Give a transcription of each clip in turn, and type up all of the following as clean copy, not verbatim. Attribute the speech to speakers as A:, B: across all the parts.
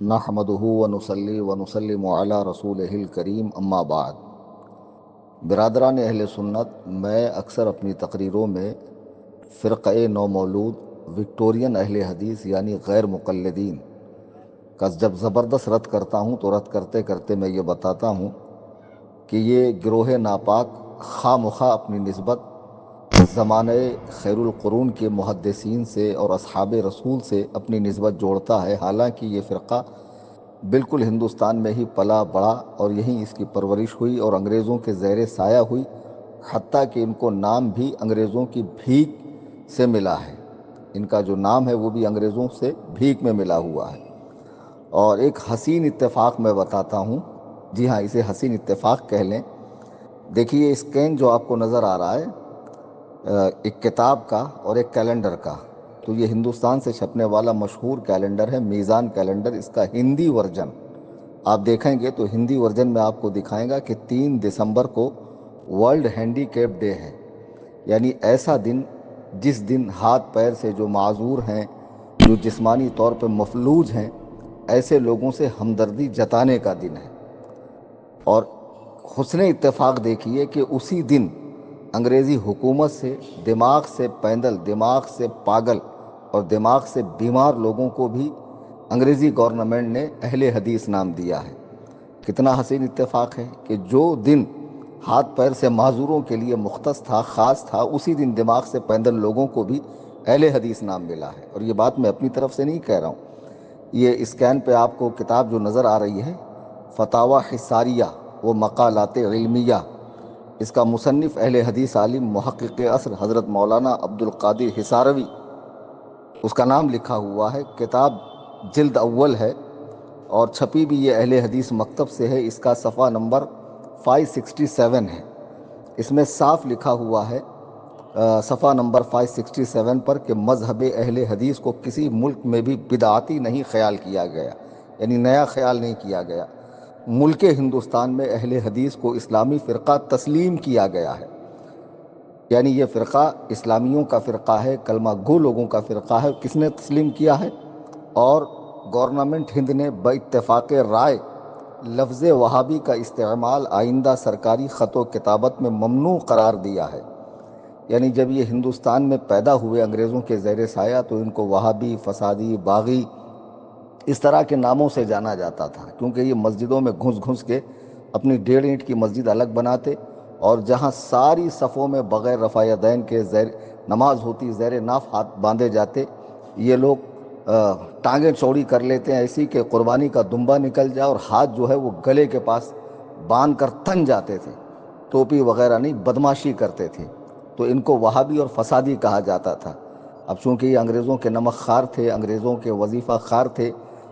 A: نحمدہ ونصلی ونسلم علی رسولہ الکریم اما بعد۔ برادران اہل سنت، میں اکثر اپنی تقریروں میں فرقہ نو مولود وکٹورین اہل حدیث یعنی غیر مقلدین کا جب زبردست رد کرتا ہوں تو رد کرتے کرتے میں یہ بتاتا ہوں کہ یہ گروہ ناپاک خواہ مخواہ اپنی نسبت زمانہ خیر القرون کے محدثین سے اور اصحاب رسول سے اپنی نسبت جوڑتا ہے، حالانکہ یہ فرقہ بالکل ہندوستان میں ہی پلا بڑھا اور یہیں اس کی پرورش ہوئی اور انگریزوں کے زیر سایہ ہوئی، حتیٰ کہ ان کو نام بھی انگریزوں کی بھیک سے ملا ہے۔ ان کا جو نام ہے وہ بھی انگریزوں سے بھیک میں ملا ہوا ہے۔ اور ایک حسین اتفاق میں بتاتا ہوں، جی ہاں اسے حسین اتفاق کہہ لیں۔ دیکھیے اسکین جو آپ کو نظر آ رہا ہے ایک کتاب کا اور ایک کیلنڈر کا، تو یہ ہندوستان سے چھپنے والا مشہور کیلنڈر ہے، میزان کیلنڈر۔ اس کا ہندی ورژن آپ دیکھیں گے تو ہندی ورژن میں آپ کو دکھائیں گا کہ 3 دسمبر کو ورلڈ ہینڈی کیپ ڈے ہے، یعنی ایسا دن جس دن ہاتھ پیر سے جو معذور ہیں، جو جسمانی طور پہ مفلوج ہیں، ایسے لوگوں سے ہمدردی جتانے کا دن ہے۔ اور حسن اتفاق دیکھیے کہ اسی دن انگریزی حکومت سے دماغ سے پیندل، دماغ سے پاگل اور دماغ سے بیمار لوگوں کو بھی انگریزی گورنمنٹ نے اہل حدیث نام دیا ہے۔ کتنا حسین اتفاق ہے کہ جو دن ہاتھ پیر سے معذوروں کے لیے مختص تھا، خاص تھا، اسی دن دماغ سے پیندل لوگوں کو بھی اہل حدیث نام ملا ہے۔ اور یہ بات میں اپنی طرف سے نہیں کہہ رہا ہوں، یہ اسکین پہ آپ کو کتاب جو نظر آ رہی ہے فتاوی حصاریہ و مقالات علمیہ، اس کا مصنف اہل حدیث عالم محقق عصر حضرت مولانا عبد القادر حصاروی، اس کا نام لکھا ہوا ہے۔ کتاب جلد اول ہے اور چھپی بھی یہ اہل حدیث مکتب سے ہے۔ اس کا صفحہ نمبر 567 ہے۔ اس میں صاف لکھا ہوا ہے صفحہ نمبر 567 پر کہ مذہب اہل حدیث کو کسی ملک میں بھی بدعتی نہیں خیال کیا گیا، یعنی نیا خیال نہیں کیا گیا۔ ملک ہندوستان میں اہل حدیث کو اسلامی فرقہ تسلیم کیا گیا ہے، یعنی یہ فرقہ اسلامیوں کا فرقہ ہے، کلمہ گو لوگوں کا فرقہ ہے۔ کس نے تسلیم کیا ہے؟ اور گورنمنٹ ہند نے باتفاق رائے لفظ وہابی کا استعمال آئندہ سرکاری خط و کتابت میں ممنوع قرار دیا ہے۔ یعنی جب یہ ہندوستان میں پیدا ہوئے انگریزوں کے زیر سایہ تو ان کو وہابی، فسادی، باغی اس طرح کے ناموں سے جانا جاتا تھا، کیونکہ یہ مسجدوں میں گھس گھس کے اپنی 1.5 اینٹ کی مسجد الگ بناتے، اور جہاں ساری صفوں میں بغیر رفع یدین کے زیر نماز ہوتی، زیر ناف ہاتھ باندھے جاتے، یہ لوگ ٹانگیں چوڑی کر لیتے ہیں ایسی کہ قربانی کا دمبا نکل جائے، اور ہاتھ جو ہے وہ گلے کے پاس باندھ کر تن جاتے تھے، ٹوپی وغیرہ نہیں، بدماشی کرتے تھے، تو ان کو وہابی اور فسادی کہا جاتا تھا۔ اب چونکہ یہ انگریزوں کے نمک خوار تھے، انگریزوں کے وظیفہ خوار تھے،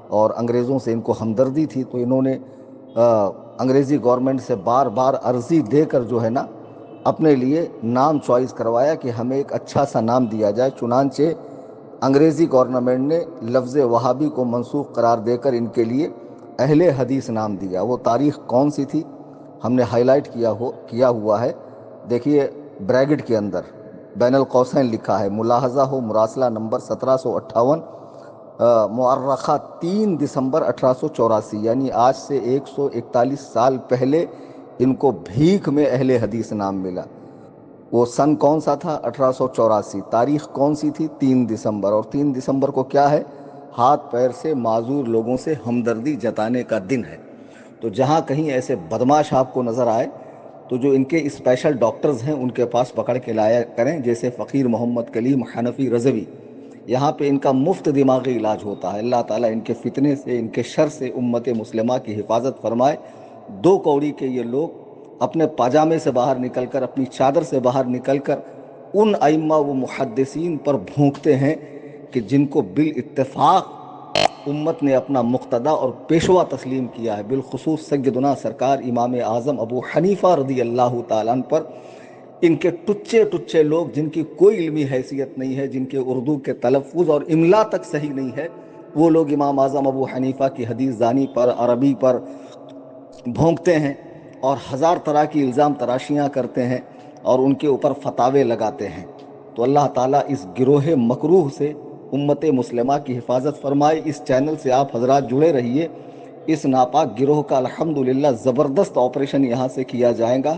A: اور انگریزوں سے ان کو ہمدردی تھی، تو انہوں نے انگریزی گورنمنٹ سے بار بار عرضی دے کر جو ہے نا اپنے لیے نام چوائس کروایا کہ ہمیں ایک اچھا سا نام دیا جائے۔ چنانچہ انگریزی گورنمنٹ نے لفظ وہابی کو منسوخ قرار دے کر ان کے لیے اہل حدیث نام دیا۔ وہ تاریخ کون سی تھی ہم نے ہائی لائٹ کیا ہوا ہے، دیکھیے بریکٹ کے اندر بین القوسین لکھا ہے، ملاحظہ ہو مراسلہ نمبر 1758، مؤرخہ 3 دسمبر 1884، یعنی آج سے 141 سال پہلے ان کو بھیک میں اہل حدیث نام ملا۔ وہ سن کون سا تھا؟ 1884۔ تاریخ کون سی تھی؟ 3 دسمبر۔ اور 3 دسمبر کو کیا ہے؟ ہاتھ پیر سے معذور لوگوں سے ہمدردی جتانے کا دن ہے۔ تو جہاں کہیں ایسے بدماش آپ کو نظر آئے تو جو ان کے اسپیشل ڈاکٹرز ہیں ان کے پاس پکڑ کے لایا کریں، جیسے فقیر محمد کلیم حنفی رضوی، یہاں پہ ان کا مفت دماغی علاج ہوتا ہے۔ اللہ تعالیٰ ان کے فتنے سے، ان کے شر سے امت مسلمہ کی حفاظت فرمائے۔ 2 کوڑی کے یہ لوگ اپنے پاجامے سے باہر نکل کر، اپنی چادر سے باہر نکل کر ان ائمہ و محدثین پر بھونکتے ہیں کہ جن کو بالاتفاق امت نے اپنا مقتدی اور پیشوا تسلیم کیا ہے، بالخصوص سیدنا سرکار امام اعظم ابو حنیفہ رضی اللہ تعالیٰ عنہ پر۔ ان کے ٹچے ٹچے لوگ جن کی کوئی علمی حیثیت نہیں ہے، جن کے اردو کے تلفظ اور املا تک صحیح نہیں ہے، وہ لوگ امام اعظم ابو حنیفہ کی حدیث دانی پر، عربی پر بھونکتے ہیں اور 1000 طرح کی الزام تراشیاں کرتے ہیں اور ان کے اوپر فتاوے لگاتے ہیں۔ تو اللہ تعالیٰ اس گروہ مکروہ سے امت مسلمہ کی حفاظت فرمائے۔ اس چینل سے آپ حضرات جڑے رہیے۔ اس ناپاک گروہ کا الحمدللہ زبردست آپریشن یہاں سے کیا جائے گا۔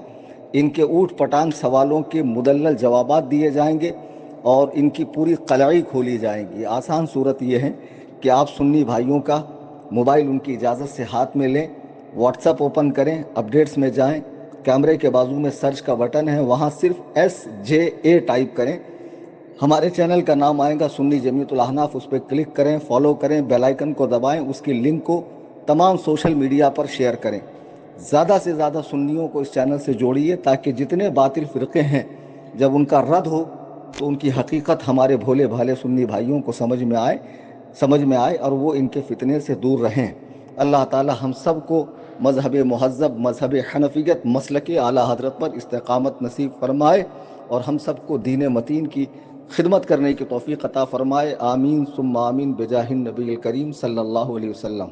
A: ان کے اوٹ پٹانگ سوالوں کے مدلل جوابات دیے جائیں گے اور ان کی پوری قلعی کھولی جائیں گی۔ آسان صورت یہ ہے کہ آپ سنی بھائیوں کا موبائل ان کی اجازت سے ہاتھ میں لیں، واٹس ایپ اوپن کریں، اپڈیٹس میں جائیں، کیمرے کے بازو میں سرچ کا بٹن ہے، وہاں صرف SJA ٹائپ کریں، ہمارے چینل کا نام آئے گا سنی جمیعت الاحناف، اس پہ کلک کریں، فالو کریں، بیل آئیکن کو دبائیں، اس کی لنک کو تمام سوشل میڈیا پر شیئر کریں۔ زیادہ سے زیادہ سنیوں کو اس چینل سے جوڑیے تاکہ جتنے باطل فرقے ہیں جب ان کا رد ہو تو ان کی حقیقت ہمارے بھولے بھالے سنی بھائیوں کو سمجھ میں آئے اور وہ ان کے فتنے سے دور رہیں۔ اللہ تعالی ہم سب کو مذہب مہذب، مذہب حنفیت، مسلک اعلیٰ حضرت پر استقامت نصیب فرمائے اور ہم سب کو دین متین کی خدمت کرنے کی توفیق عطا فرمائے۔ آمین ثم آمین بجاہ النبی الکریم صلی اللہ علیہ وسلم۔